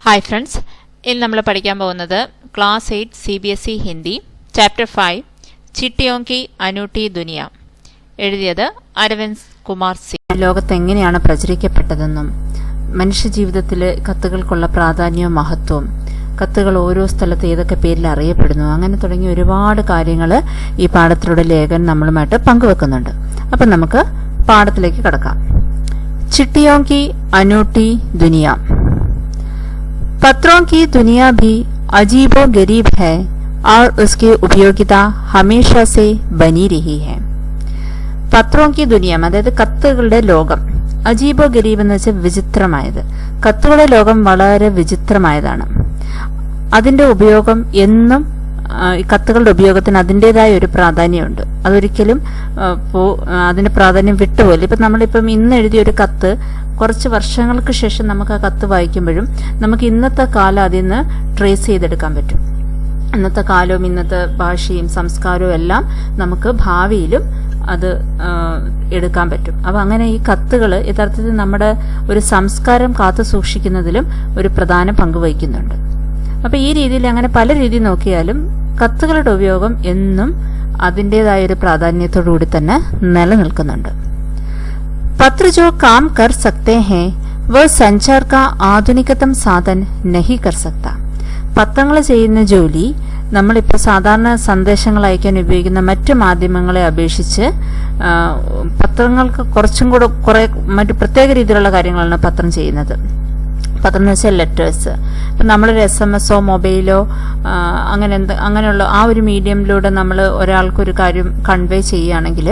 Hi friends, ഇന്ന് നമ്മൾ പഠിക്കാൻ പോകുന്നത് ക്ലാസ് 8 CBSE ഹിന്ദി ചാപ്റ്റർ 5 ചിട്ടിയോം കി അനൂട്ടി ദുനിയ. എഴുതിയത് അരവിന്ദ് കുമാർ സിംഗ്. ലോകത്ത് എങ്ങനെയാണ് പ്രചരിക്കപ്പെട്ടതെന്നും മനുഷ്യജീവിതത്തിൽ കത്തുകൾക്കുള്ള പ്രാധാന്യവും മഹത്വവും, കത്തുകൾ ഓരോ സ്ഥലത്ത് ഏതൊക്കെ പേരിൽ അറിയപ്പെടുന്നു, അങ്ങനെ തുടങ്ങിയ ഒരുപാട് കാര്യങ്ങൾ ഈ പാഠത്തിലൂടെ ലേഖൻ നമ്മളുമായിട്ട് പങ്കുവെക്കുന്നുണ്ട്. അപ്പം നമുക്ക് പാഠത്തിലേക്ക് കടക്കാം. ചിട്ടിയോം കി അനൂട്ടി ദുനിയ. पत्रों की दुनिया भी अजीबो गरीब है और उसकी उपयोगिता हमेशा से बनी रही है. പത്രോം കി ദുനിയ, അതായത് കത്തുകളുടെ ലോകം. അജീബോ ഗരീബ് എന്ന് വെച്ചാൽ വിചിത്രമായത്. കത്തുകളുടെ ലോകം വളരെ വിചിത്രമായതാണ്. അതിന്റെ ഉപയോഗം എന്നും കത്തുകളുടെ ഉപയോഗത്തിന് അതിൻ്റെതായ ഒരു പ്രാധാന്യമുണ്ട്. അതൊരിക്കലും അതിന്റെ പ്രാധാന്യം വിട്ടുപോയില്ല. ഇപ്പം നമ്മളിപ്പം ഇന്ന് എഴുതിയ ഒരു കത്ത് കുറച്ച് വർഷങ്ങൾക്ക് ശേഷം നമുക്ക് ആ കത്ത് വായിക്കുമ്പോഴും നമുക്ക് ഇന്നത്തെ കാലം അതിൽ നിന്ന് ട്രേസ് ചെയ്തെടുക്കാൻ പറ്റും. ഇന്നത്തെ കാലവും ഇന്നത്തെ ഭാഷയും സംസ്കാരവും എല്ലാം നമുക്ക് ഭാവിയിലും അത് എടുക്കാൻ പറ്റും. അപ്പം അങ്ങനെ ഈ കത്തുകൾ യഥാർത്ഥത്തിൽ നമ്മുടെ ഒരു സംസ്കാരം കാത്തു സൂക്ഷിക്കുന്നതിലും ഒരു പ്രധാന പങ്ക് വഹിക്കുന്നുണ്ട്. അപ്പം ഈ രീതിയിൽ അങ്ങനെ പല രീതിയിൽ നോക്കിയാലും കത്തുകളുടെ ഉപയോഗം എന്നും അതിൻ്റെതായ ഒരു പ്രാധാന്യത്തോടുകൂടി തന്നെ നിലനിൽക്കുന്നുണ്ട്. पत्र जो काम कर सकते हैं वह संचार का आधुनिकतम साधन नहीं कर सकता. പത്രങ്ങൾ ചെയ്യുന്ന ജോലി നമ്മളിപ്പോൾ സാധാരണ സന്ദേശങ്ങൾ അയക്കാൻ ഉപയോഗിക്കുന്ന മറ്റു മാധ്യമങ്ങളെ അപേക്ഷിച്ച് പത്രങ്ങൾക്ക് കുറച്ചും കൂടെ മറ്റു പ്രത്യേക രീതിയിലുള്ള കാര്യങ്ങളാണ് പത്രം ചെയ്യുന്നത്. പത്രം എന്ന് വെച്ചാൽ ലെറ്റേഴ്സ്. ഇപ്പം നമ്മളൊരു SMS മൊബൈലോ അങ്ങനെയുള്ള ആ ഒരു മീഡിയമിലൂടെ നമ്മൾ ഒരാൾക്കൊരു കാര്യം കൺവേ ചെയ്യുകയാണെങ്കിൽ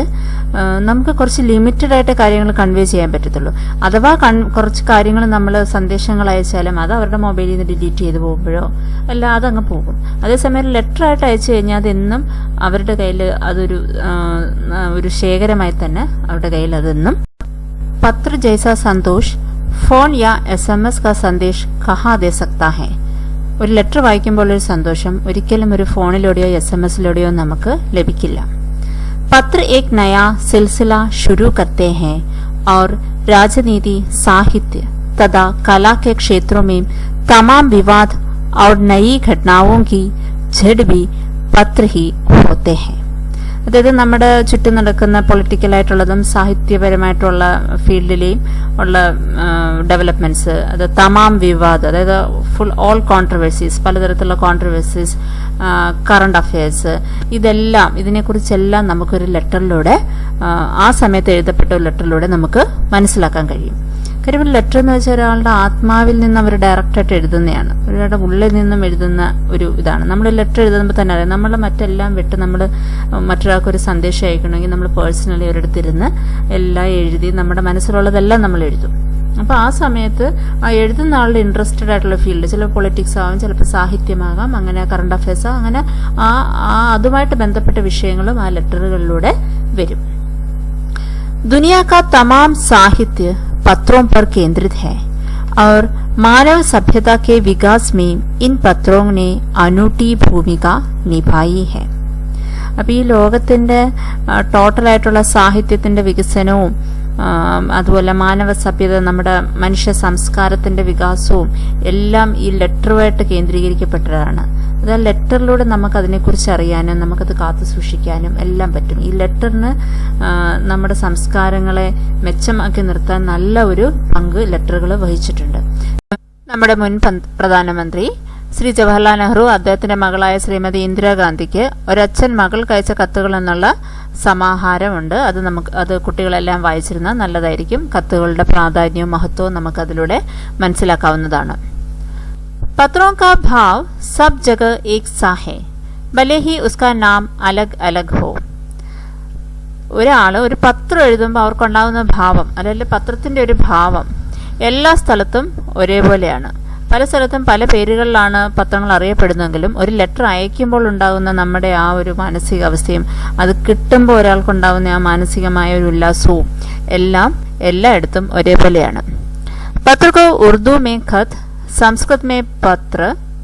നമുക്ക് കുറച്ച് ലിമിറ്റഡ് ആയിട്ട് കാര്യങ്ങൾ കൺവേ ചെയ്യാൻ പറ്റത്തുള്ളൂ. അഥവാ കുറച്ച് കാര്യങ്ങൾ നമ്മൾ സന്ദേശങ്ങൾ അയച്ചാലും അത് അവരുടെ മൊബൈലിൽ നിന്ന് ഡിലീറ്റ് ചെയ്ത് പോകുമ്പോഴോ അല്ല അതങ്ങ് പോകും. അതേസമയം ലെറ്റർ ആയിട്ട് അയച്ചു കഴിഞ്ഞാൽ അതെന്നും അവരുടെ കയ്യിൽ ഒരു ശേഖരമായി തന്നെ അവരുടെ കയ്യിൽ അതെന്നും. പത്ര ജൈസ സന്തോഷ് ഫോൺ യാ SMS കാ സന്ദേശ് കഹാ ദേ സക്താ ഹെ. ഒരു ലെറ്റർ വായിക്കുമ്പോൾ ഒരു സന്തോഷം ഒരിക്കലും ഒരു ഫോണിലൂടെയോ SMS-ലൂടെയോ നമുക്ക് ലഭിക്കില്ല. പത്ര एक नया सिलसिला शुरू करते हैं और राजनीति, साहित्य तथा कला के क्षेत्रों में तमाम विवाद और नई घटनाओं की जड़ भी पत्र ही होते हैं. അതായത് നമ്മുടെ ചുറ്റും നടക്കുന്ന പൊളിറ്റിക്കലായിട്ടുള്ളതും സാഹിത്യപരമായിട്ടുള്ള ഫീൽഡിലെയും ഉള്ള ഡെവലപ്മെന്റ്സ്, അത് തമാം വിവാദ്, അതായത് ഫുൾ ഓൾ കോൺട്രവേഴ്സീസ്, പലതരത്തിലുള്ള കോൺട്രവേഴ്സീസ്, കറണ്ട് അഫയേഴ്സ്, ഇതിനെക്കുറിച്ചെല്ലാം നമുക്കൊരു ലെറ്ററിലൂടെ, ആ സമയത്ത് എഴുതപ്പെട്ട ഒരു ലെറ്ററിലൂടെ നമുക്ക് മനസ്സിലാക്കാൻ കഴിയും. കാര്യം ഒരു ലെറ്റർ എന്ന് വെച്ചാൽ ഒരാളുടെ ആത്മാവിൽ നിന്ന് അവർ ഡയറക്റ്റായിട്ട് എഴുതുന്നതാണ്, ഒരാളുടെ ഉള്ളിൽ നിന്നും എഴുതുന്ന ഒരു ഇതാണ്. നമ്മൾ ലെറ്റർ എഴുതുമ്പോൾ തന്നെ അറിയാം, നമ്മൾ മറ്റെല്ലാം വിട്ട് നമ്മൾ മറ്റൊരാൾക്കൊരു സന്ദേശം അയക്കണമെങ്കിൽ നമ്മൾ പേഴ്സണലി ഒരിടത്തിരുന്ന് എല്ലാം എഴുതി നമ്മുടെ മനസ്സിലുള്ളതെല്ലാം നമ്മൾ എഴുതും. അപ്പോൾ ആ സമയത്ത് ആ എഴുതുന്ന ആളുടെ ഇൻട്രസ്റ്റഡ് ആയിട്ടുള്ള ഫീൽഡ്, ചിലപ്പോൾ പൊളിറ്റിക്സ് ആകാം, ചിലപ്പോൾ സാഹിത്യമാകാം, അങ്ങനെ കറണ്ട് അഫയേഴ്സ്, അങ്ങനെ അതുമായിട്ട് ബന്ധപ്പെട്ട വിഷയങ്ങളും ആ ലെറ്ററുകളിലൂടെ വരും. दुनिया का तमाम साहित्य पत्रों पर केंद्रित है और मानव सभ्यता के विकास में इन पत्रों ने अनूठी भूमिका निभाई है. അപ്പോൾ ഈ ലോകത്തിൻ്റെ ടോട്ടലായിട്ടുള്ള സാഹിത്യത്തിൻ്റെ വികസനവും അതുപോലെ മാനവ സഭ്യത, നമ്മുടെ മനുഷ്യ സംസ്കാരത്തിൻ്റെ വികാസവും എല്ലാം ഈ ലെറ്ററുമായിട്ട് കേന്ദ്രീകരിക്കപ്പെട്ടതാണ്. അത് ആ ലെറ്ററിലൂടെ നമുക്ക് അതിനെക്കുറിച്ച് അറിയാനും നമുക്കത് കാത്തു സൂക്ഷിക്കാനും എല്ലാം പറ്റും. ഈ ലെറ്ററിന് നമ്മുടെ സംസ്കാരങ്ങളെ മെച്ചമാക്കി നിർത്താൻ നല്ല ഒരു പങ്ക് ലെറ്ററുകൾ വഹിച്ചിട്ടുണ്ട്. നമ്മുടെ മുൻ പ്രധാനമന്ത്രി ശ്രീ ജവഹർലാൽ നെഹ്റു അദ്ദേഹത്തിന്റെ മകളായ ശ്രീമതി ഇന്ദിരാഗാന്ധിക്ക് ഒരച്ഛൻ മകൾക്ക് അയച്ച കത്തുകൾ എന്നുള്ള സമാഹാരമുണ്ട്. അത് കുട്ടികളെല്ലാം വായിച്ചിരുന്നാൽ നല്ലതായിരിക്കും. കത്തുകളുടെ പ്രാധാന്യവും മഹത്വവും നമുക്കതിലൂടെ മനസ്സിലാക്കാവുന്നതാണ്. പത്രോं का भाव सब जगह एक सा है भले ही उसका नाम अलग अलग हो. ഒരാള് ഒരു പത്രം എഴുതുമ്പോൾ അവർക്കുണ്ടാകുന്ന ഭാവം, അല്ലെങ്കിൽ പത്രത്തിന്റെ ഒരു ഭാവം എല്ലാ സ്ഥലത്തും ഒരേപോലെയാണ്. പല സ്ഥലത്തും പല പേരുകളിലാണ് പത്രങ്ങൾ അറിയപ്പെടുന്നെങ്കിലും ഒരു ലെറ്റർ അയക്കുമ്പോൾ ഉണ്ടാകുന്ന നമ്മുടെ ആ ഒരു മാനസികാവസ്ഥയും അത് കിട്ടുമ്പോൾ ഒരാൾക്കുണ്ടാകുന്ന ആ മാനസികമായ ഒരു ഉല്ലാസവും എല്ലാം എല്ലായിടത്തും ഒരേപോലെയാണ്. പത്ര को उर्दू में खत, संस्कृत में पत्र,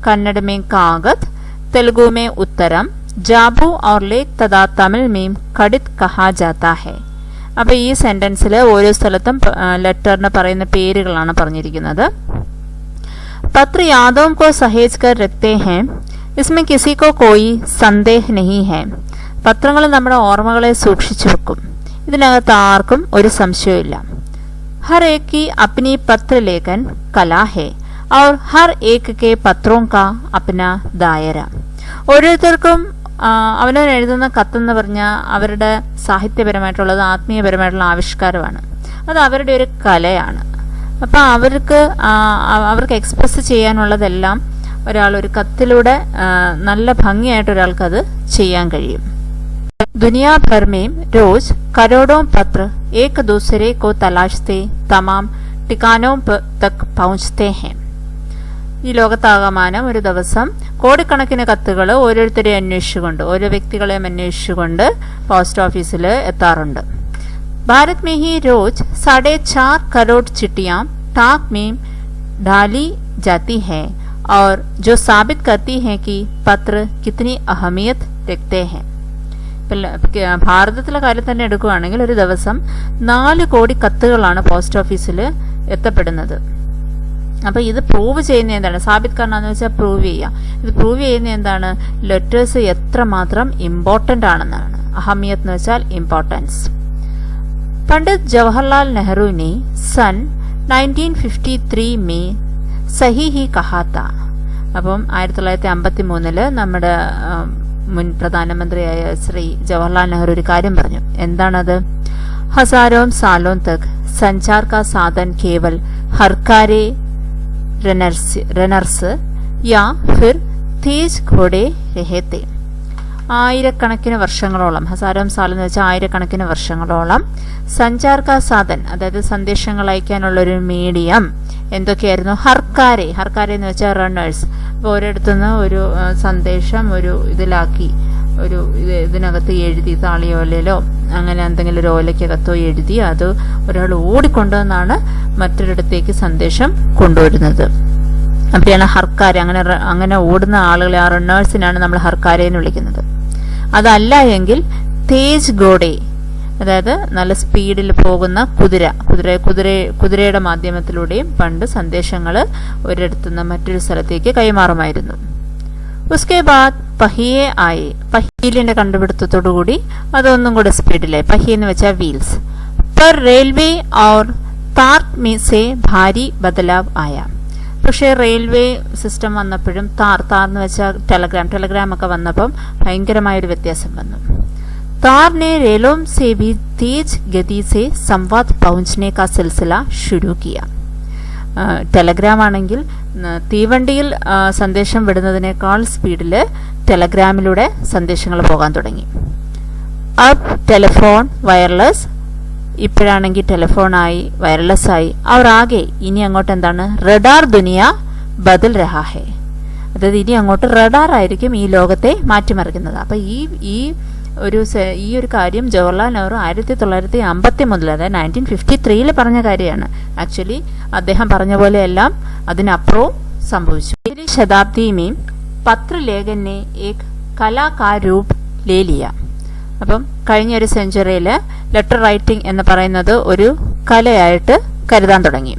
कन्नड़ में कागज, तेलुगु में उत्तरम, जाबू और लेख तथा तमिल में कड़ित कहा जाता है. അപ്പോൾ ഈ സെന്റൻസിൽ ഓരോ സ്ഥലത്തും ലെറ്ററിന് പറയുന്ന പേരുകളാണ് പറഞ്ഞിരിക്കുന്നത്. पत्र यादों को सहेज कर रखते हैं, इसमें किसी को कोई संदेह नहीं है. പത്രങ്ങൾ നമ്മുടെ ഓർമ്മകളെ സൂക്ഷിച്ചു വെക്കും, ഇതിനകത്ത് ആർക്കും ഒരു സംശയമില്ല. हर एक की अपनी पत्र लेखन कला है और हर एक के पत्रों का अपना दायरा. ഓരോരുത്തർക്കും അവനവൻ എഴുതുന്ന കത്തെന്ന് പറഞ്ഞാൽ അവരുടെ സാഹിത്യപരമായിട്ടുള്ളത് ആത്മീയപരമായിട്ടുള്ള ആവിഷ്കാരമാണ്. അത് അവരുടെ ഒരു കലയാണ്. അപ്പം അവർക്ക് എക്സ്പ്രസ് ചെയ്യാനുള്ളതെല്ലാം ഒരാൾ ഒരു കത്തിലൂടെ നല്ല ഭംഗിയായിട്ട് ഒരാൾക്കത് ചെയ്യാൻ കഴിയും. दुनिया भर में रोज करोड़ों पत्र एक दूसरे को तलाशते तमाम ठिकानों तक पहुंचते हैं. ഈ ലോകത്താകമാനം ഒരു ദിവസം കോടിക്കണക്കിന് കത്തുകൾ ഓരോരുത്തരെ അന്വേഷിച്ചുകൊണ്ട് ഓരോ വ്യക്തികളെയും അന്വേഷിച്ചുകൊണ്ട് പോസ്റ്റ് ഓഫീസിൽ എത്താറുണ്ട്. भारत में ही रोज 4.5 करोड़ चिट्ठियां डाक में डाली जाती है और जो साबित करती हैं कि पत्र कितनी अहमियत रखते हैं. ഭാരതത്തിലെ കാര്യം തന്നെ എടുക്കുകയാണെങ്കിൽ ഒരു ദിവസം 4 കോടി കത്തുകളാണ് പോസ്റ്റ് ഓഫീസിൽ എത്തപ്പെടുന്നത്. അപ്പൊ ഇത് പ്രൂവ് ചെയ്യുന്ന എന്താണ്? സാബിത് കർണാന്ന് വെച്ചാൽ പ്രൂവ് ചെയ്യുക. ഇത് പ്രൂവ് ചെയ്യുന്ന എന്താണ്? ലെറ്റേഴ്സ് എത്രമാത്രം ഇമ്പോർട്ടന്റ് ആണെന്നാണ്. അഹമിയത്ത് എന്ന് വെച്ചാൽ ഇമ്പോർട്ടൻസ്. പണ്ഡിറ്റ് ജവഹർലാൽ നെഹ്റു ने सन 1953 में സഹി ഹി കഹാത്ത. അപ്പം 1953 നമ്മുടെ മുൻ പ്രധാനമന്ത്രിയായ ശ്രീ ജവഹർലാൽ നെഹ്റു ഒരു കാര്യം പറഞ്ഞു. എന്താണത്? ഹസാരോം സാലോം തക് സഞ്ചാർ കാ സാധൻ കേവൽ ഹർക്കാരെ റനർസ് യാ ഫിർ തേജ് ഘോടെ രഹത്തെ. ആയിരക്കണക്കിന് വർഷങ്ങളോളം, ഹസാരോം സാൽ എന്ന് വെച്ചാൽ ആയിരക്കണക്കിന് വർഷങ്ങളോളം സഞ്ചാർ കാ സാധൻ, അതായത് സന്ദേശങ്ങൾ അയക്കാനുള്ളൊരു മീഡിയം എന്തൊക്കെയായിരുന്നു? ഹർക്കാരെ എന്ന് വെച്ചാൽ റണ്ണേഴ്സ്. അപ്പോൾ ഒരിടത്തുനിന്ന് ഒരു സന്ദേശം ഒരു ഇതിലാക്കി ഒരു ഇതിനകത്ത് എഴുതി താളിയോലയിലോ അങ്ങനെ എന്തെങ്കിലും ഒരു ഓലയ്ക്കകത്തോ എഴുതി അത് ഒരാൾ ഓടിക്കൊണ്ടുവന്നാണ് മറ്റൊരിടത്തേക്ക് സന്ദേശം കൊണ്ടുവരുന്നത്. അപ്പോഴാണ് ഹർക്കാരെ. അങ്ങനെ ഓടുന്ന ആളുകളെ, ആ റണ്ണേഴ്സിനാണ് നമ്മൾ ഹർക്കാരെ എന്ന് വിളിക്കുന്നത്. അതല്ല എങ്കിൽ തേജ് ഘോടെ, അതായത് നല്ല സ്പീഡിൽ പോകുന്ന കുതിരയുടെ മാധ്യമത്തിലൂടെയും പണ്ട് സന്ദേശങ്ങൾ ഒരിടത്തുനിന്ന് മറ്റൊരു സ്ഥലത്തേക്ക് കൈമാറുമായിരുന്നു. ഉസ്കെ ബാദ് പഹിയെ ആയി. പഹീലിന്റെ കണ്ടുപിടുത്തത്തോടുകൂടി അതൊന്നും കൂടെ സ്പീഡിലായി. പഹി എന്ന് വെച്ചാൽ വീൽസ്. पर रेलवे और तार में से भारी बदलाव आया. പക്ഷേ റെയിൽവേ സിസ്റ്റം വന്നപ്പോഴും താർ എന്ന് വെച്ചാൽ ടെലഗ്രാം ഒക്കെ വന്നപ്പം ഭയങ്കരമായൊരു വ്യത്യാസം വന്നു. तार ने रेलों से भी तेज गति से संवाद पहुंचने का सिलसिला शुरू किया. ടെലഗ്രാം ആണെങ്കിൽ തീവണ്ടിയിൽ സന്ദേശം വിടുന്നതിനേക്കാൾ സ്പീഡിൽ ടെലഗ്രാമിലൂടെ സന്ദേശങ്ങൾ പോകാൻ തുടങ്ങി. അബ് ടെലിഫോൺ വയർലെസ്, ഇപ്പോഴാണെങ്കിൽ ടെലിഫോണായി, വയർലെസ് ആയി. അവർ ആകെ ഇനി അങ്ങോട്ട് എന്താണ്? റഡാർ ദുനിയ ബദൽ രഹാ ഹെ. അതായത് ഇനി അങ്ങോട്ട് റഡാർ ആയിരിക്കും ഈ ലോകത്തെ മാറ്റിമറിക്കുന്നത്. അപ്പൊ ഈ ഒരു കാര്യം ജവഹർലാൽ നെഹ്റു 1953, അതായത് 1953 പറഞ്ഞ കാര്യമാണ്. ആക്ച്വലി അദ്ദേഹം പറഞ്ഞ പോലെ എല്ലാം അതിനപ്പുറവും സംഭവിച്ചു. ശതാബ്ദി में പത്ര ലേഖൻ ने एक कला का रूप ले लिया. അപ്പം കഴിഞ്ഞ ഒരു സെഞ്ചുറിയിൽ ലെറ്റർ റൈറ്റിംഗ് എന്ന് പറയുന്നത് ഒരു കലയായിട്ട് കരുതാൻ തുടങ്ങി.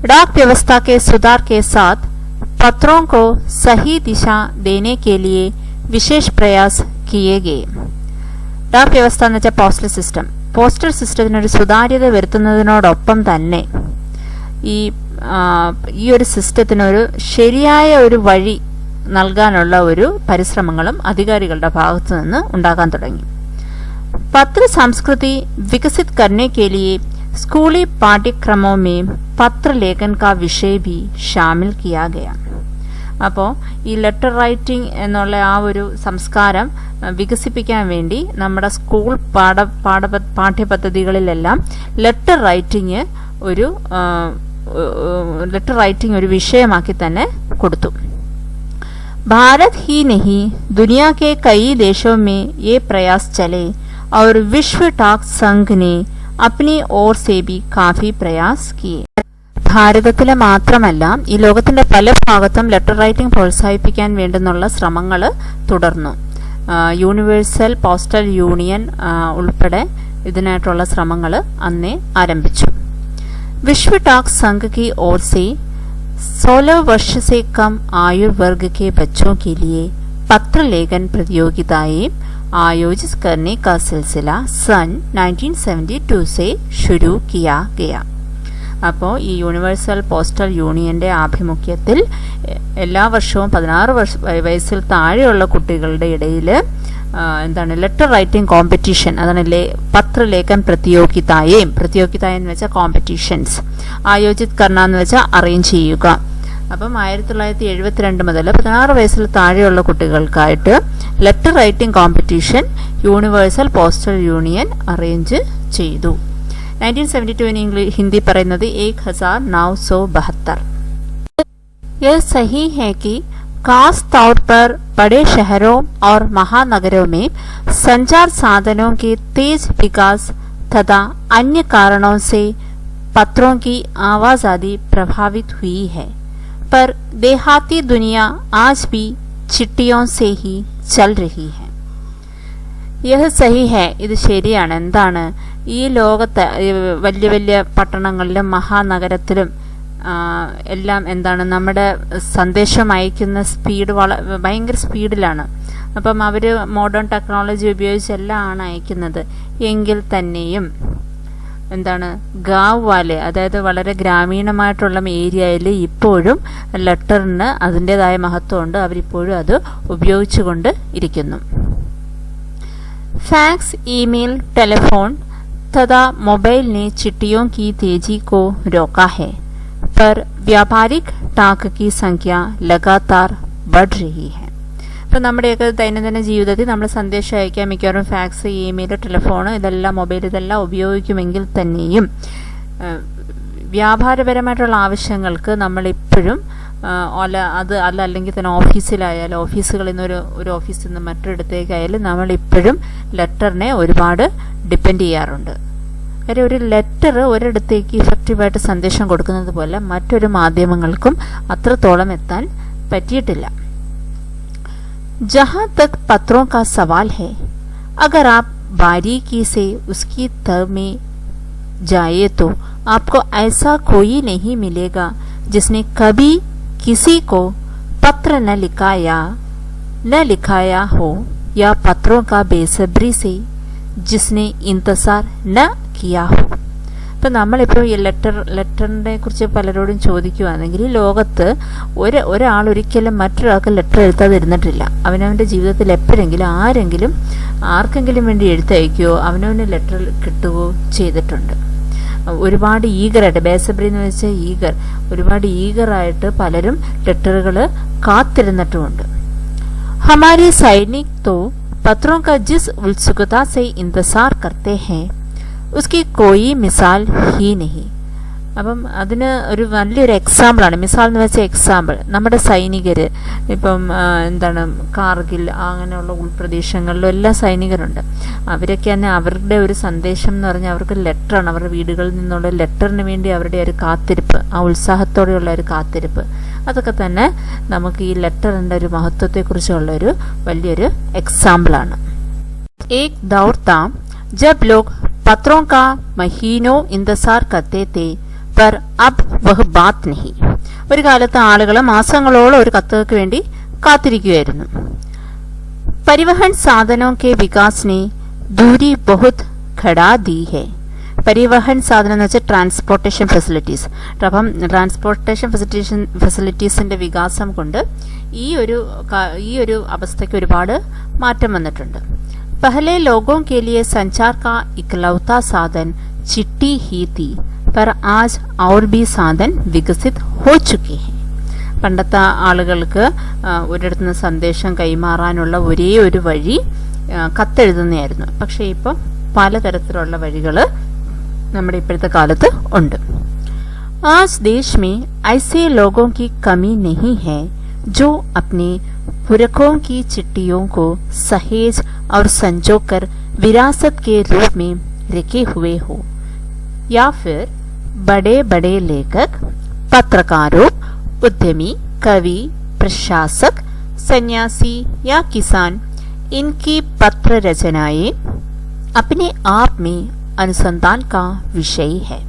डाक व्यवस्था के सुधार के साथ पत्रों को सही दिशा देने के लिए विशेष प्रयास किए गए. डाक വ്യവസ്ഥ എന്ന് വെച്ചാൽ പോസ്റ്റൽ സിസ്റ്റത്തിനൊരു സുതാര്യത വരുത്തുന്നതിനോടൊപ്പം തന്നെ ഈ ഒരു സിസ്റ്റത്തിനൊരു ശരിയായ ഒരു വഴി നൽകാനുള്ള ഒരു പരിശ്രമങ്ങളും അധികാരികളുടെ ഭാഗത്തു നിന്ന് ഉണ്ടാകാൻ തുടങ്ങി. പത്ര സംസ്കൃതി വികസിത് करने के लिए स्कूली पाठ्यक्रमों में पत्र लेखन का विषय भी शामिल किया गया. അപ്പോൾ ഈ ലെറ്റർ റൈറ്റിംഗ് എന്നുള്ള ആ ഒരു സംസ്കാരം വികസിപ്പിക്കാൻ വേണ്ടി നമ്മുടെ സ്കൂൾ പാഠ്യപദ്ധതികളിലെല്ലാം ലെറ്റർ റൈറ്റിംഗ് ഒരു വിഷയമാക്കി തന്നെ കൊടുത്തു. भारत ही नहीं, दुनिया के कई देशों में ये प्रयास चले और विश्व डाक संघ ने अपनी ओर से भी काफी प्रयास किए. ഭാരതത്തിലെ മാത്രമല്ല ഈ ലോകത്തിന്റെ പല ഭാഗത്തും ലെറ്റർ റൈറ്റിംഗ് പ്രോത്സാഹിപ്പിക്കാൻ വേണ്ടുന്നുള്ള ശ്രമങ്ങൾ തുടർന്നു. യൂണിവേഴ്സൽ പോസ്റ്റൽ യൂണിയൻ ഉൾപ്പെടെ ഇതിനായിട്ടുള്ള ശ്രമങ്ങൾ അന്നേ ആരംഭിച്ചു. വിശ്വ डाक संघ की ओर से 16 वर्ष से कम आयु वर्ग के बच्चों के लिए पत्र लेखन प्रतियोगिताएं आयोजित करने का सिलसिला सन 1972 से शुरू किया गया. അപ്പോൾ ഈ യൂണിവേഴ്സൽ പോസ്റ്റൽ യൂണിയൻ്റെ ആഭിമുഖ്യത്തിൽ എല്ലാ വർഷവും 16 വയസ്സിൽ താഴെയുള്ള കുട്ടികളുടെ ഇടയിൽ എന്താണ് ലെറ്റർ റൈറ്റിംഗ് കോമ്പറ്റീഷൻ, അതാണ് പത്രലേഖൻ പ്രതിയോഗിതായേം എന്ന് വെച്ചാൽ കോമ്പറ്റീഷൻസ് ആയോജിത് കർണ എന്ന് വെച്ചാൽ അറേഞ്ച് ചെയ്യുക. അപ്പം 1972 മുതൽ 16 വയസ്സിൽ താഴെയുള്ള കുട്ടികൾക്കായിട്ട് letter writing competition universal postal union arrange ചെയ്തു. 1972 हिंदी പറയുന്നത് 1972. यह सही है कि खास तौर पर बड़े शहरों और महानगरों में संचार साधनों के तेज विकास तथा अन्य कारणों से पत्रों की आवाजाही प्रभावित हुई है, पर देहाती दुनिया आज भी चिट्ठियों से ही चल रही है. യഹ് സഹി ഹെ, ഇത് ശരിയാണ്. എന്താണ്, ഈ ലോകത്ത് വലിയ വലിയ പട്ടണങ്ങളിലും മഹാനഗരത്തിലും എല്ലാം എന്താണ് നമ്മുടെ സന്ദേശം അയക്കുന്ന സ്പീഡ് ഭയങ്കര സ്പീഡിലാണ്. അപ്പം അവർ മോഡേൺ ടെക്നോളജി ഉപയോഗിച്ചെല്ലാം ആണ് അയക്കുന്നത്. എങ്കിൽ തന്നെയും എന്താണ് ഗാവ് വാലെ, അതായത് വളരെ ഗ്രാമീണമായിട്ടുള്ള ഏരിയയിൽ ഇപ്പോഴും ലെറ്ററിന് അതിൻ്റെതായ മഹത്വമുണ്ട്. അവരിപ്പോഴും അത് ഉപയോഗിച്ചുകൊണ്ട് ഇരിക്കുന്നു. फैक्स, ईमेल, टेलीफोन तथा मोबाइल ने चिट्ठियों की तेजी को रोका है, पर व्यापारिक डाक की संख्या लगातार बढ़ रही है. ഇപ്പോൾ നമ്മുടെയൊക്കെ ദൈനംദിന ജീവിതത്തിൽ നമ്മൾ സന്ദേശം അയക്കാൻ മിക്കവാറും ഫാക്സ്, ഇമെയിൽ, ടെലിഫോൺ, ഇതെല്ലാം മൊബൈൽ ഇതെല്ലാം ഉപയോഗിക്കുമെങ്കിൽ തന്നെയും വ്യാപാരപരമായിട്ടുള്ള ആവശ്യങ്ങൾക്ക് നമ്മളിപ്പോഴും അല്ലെങ്കിൽ തന്നെ ഓഫീസിലായാലും ഓഫീസുകളിൽ നിന്ന് ഒരു ഓഫീസിൽ നിന്ന് മറ്റൊരിടത്തേക്കായാലും നമ്മളിപ്പോഴും ലെറ്ററിനെ ഒരുപാട് ഡിപ്പെൻഡ് ചെയ്യാറുണ്ട്. കാര്യം ഒരു ലെറ്റർ ഒരിടത്തേക്ക് ഇഫക്റ്റീവായിട്ട് സന്ദേശം കൊടുക്കുന്നത് പോലെ മറ്റൊരു മാധ്യമങ്ങൾക്കും അത്രത്തോളം എത്താൻ പറ്റിയിട്ടില്ല. जहाँ तक पत्रों का सवाल है, अगर आप बारीकी से उसकी तह में जाए तो आपको ऐसा कोई नहीं मिलेगा जिसने कभी किसी को पत्र न लिखाया हो या पत्रों का बेसब्री से जिसने इंतजार न किया हो. ഇപ്പം നമ്മളിപ്പോൾ ഈ ലെറ്ററിനെ കുറിച്ച് പലരോടും ചോദിക്കുകയാണെങ്കിൽ ഈ ലോകത്ത് ഒരാൾ ഒരിക്കലും മറ്റൊരാൾക്ക് ലെറ്റർ എഴുതാതിരുന്നിട്ടില്ല. അവനവൻ്റെ ജീവിതത്തിൽ എപ്പോഴെങ്കിലും ആർക്കെങ്കിലും വേണ്ടി എഴുത്തയക്കുകയോ അവനവന് ലെറ്റർ കിട്ടുകയോ ചെയ്തിട്ടുണ്ട്. ഒരുപാട് ഈഗറായിട്ട്, ബേസബ്രി എന്ന് വെച്ചാൽ ഒരുപാട് ഈഗറായിട്ട് പലരും ലെറ്ററുകൾ കാത്തിരുന്നിട്ടുമുണ്ട്. हमारे सैनिक तो पत्रों का जिस उत्सुकता से इंतजार करते हैं उसकी कोई मिसाल ही नहीं. അപ്പം അതിന് ഒരു നല്ലൊരു എക്സാമ്പിളാണ്. മിസാൽ എന്ന് വെച്ചാൽ എക്സാമ്പിൾ. നമ്മുടെ സൈനികർ ഇപ്പം എന്താണ് കാർഗിൽ അങ്ങനെയുള്ള ഉൾപ്രദേശങ്ങളിലും എല്ലാ സൈനികരുണ്ട്. അവരൊക്കെ തന്നെ അവരുടെ ഒരു സന്ദേശം എന്ന് പറഞ്ഞാൽ അവർക്ക് ലെറ്ററാണ്. അവരുടെ വീടുകളിൽ നിന്നുള്ള ലെറ്ററിന് വേണ്ടി അവരുടെ ഒരു കാത്തിരിപ്പ്, ആ ഉത്സാഹത്തോടെയുള്ള ഒരു കാത്തിരിപ്പ്, അതൊക്കെ തന്നെ നമുക്ക് ഈ ലെറ്ററിൻ്റെ ഒരു മഹത്വത്തെക്കുറിച്ചുള്ള ഒരു വലിയൊരു എക്സാമ്പിളാണ്. एक दौर था जब लोग पत्रों का महीनों इंतजार करते थे, पर अब वह बात नहीं. ഒരു കാലത്ത് ആളുകൾ മാസങ്ങളോളം ഒരു കത്തുകൾക്ക് വേണ്ടി കാത്തിരിക്കുകയായിരുന്നു. परिवहन साधनों के विकास ने दूरी बहुत घटा दी है. പരിവഹൻ സാധനം എന്ന് വെച്ചാൽ ട്രാൻസ്പോർട്ടേഷൻ ഫെസിലിറ്റീസ്. അപ്പം ട്രാൻസ്പോർട്ടേഷൻ ഫെസിലിറ്റീസിൻ്റെ വികാസം കൊണ്ട് ഈ ഒരു അവസ്ഥയ്ക്ക് ഒരുപാട് മാറ്റം വന്നിട്ടുണ്ട്. पहले लोगों के लिए संचार का इकलौता साधन चिट्ठी ही थी, पर आज और भी साधन विकसित हो चुके हैं. പണ്ടത്തെ ആളുകൾക്ക് ഒരിടത്തുനിന്ന് സന്ദേശം കൈമാറാനുള്ള ഒരേ ഒരു വഴി കത്തെഴുതുന്നതായിരുന്നു. പക്ഷേ ഇപ്പോൾ പലതരത്തിലുള്ള വഴികൾ നമ്മുടെ ഇപ്പോഴത്തെ കാലത്ത് ഉണ്ട്. आज देश में ऐसे लोगों की कमी नहीं है जो अपने पुरखों की चिट्ठियों को सहेज और संजोकर विरासत के रूप में रखे हुए हो, या फिर बड़े बड़े लेखक, पत्रकारों, उद्यमी, कवि, प्रशासक, सन्यासी या किसान, इनकी पत्र रचनाएं अपने आप में अनुसंधान का विषय है.